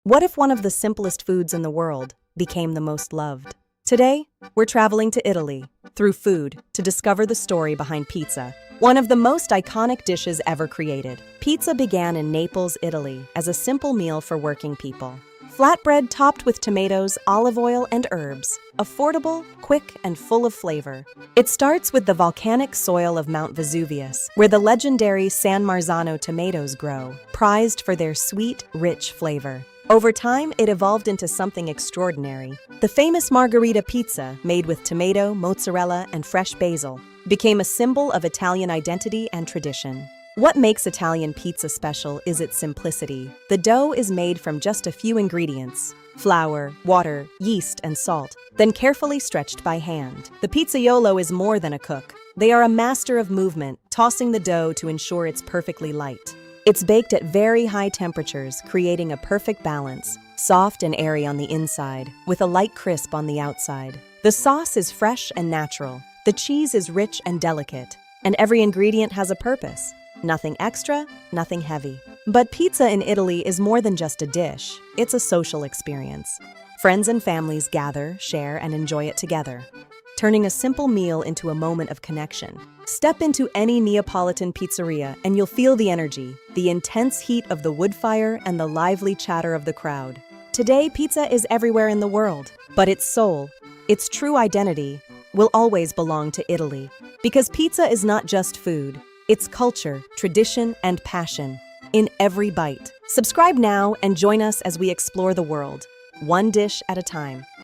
What if one of the simplest foods in the world became the most loved? Today, we're traveling to Italy through food to discover the story behind pizza, one of the most iconic dishes ever created. Pizza began in Naples, Italy, as a simple meal for working people. Flatbread topped with tomatoes, olive oil, and herbs. Affordable, quick, and full of flavor. It starts with the volcanic soil of Mount Vesuvius, where the legendary San Marzano tomatoes grow, prized for their sweet, rich flavor. Over time, it evolved into something extraordinary. The famous margherita pizza, made with tomato, mozzarella, and fresh basil, became a symbol of Italian identity and tradition. What makes Italian pizza special is its simplicity. The dough is made from just a few ingredients: flour, water, yeast, and salt, then carefully stretched by hand. The pizzaiolo is more than a cook. They are a master of movement, tossing the dough to ensure it's perfectly light. It's baked at very high temperatures, creating a perfect balance, soft and airy on the inside, with a light crisp on the outside. The sauce is fresh and natural. The cheese is rich and delicate, and every ingredient has a purpose. Nothing extra, nothing heavy. But pizza in Italy is more than just a dish. It's a social experience. Friends and families gather, share, and enjoy it together, turning a simple meal into a moment of connection. Step into any Neapolitan pizzeria and you'll feel the energy, the intense heat of the wood fire, and the lively chatter of the crowd. Today, pizza is everywhere in the world, but its soul, its true identity, will always belong to Italy. Because pizza is not just food. It's culture, tradition, and passion in every bite. Subscribe now and join us as we explore the world, one dish at a time.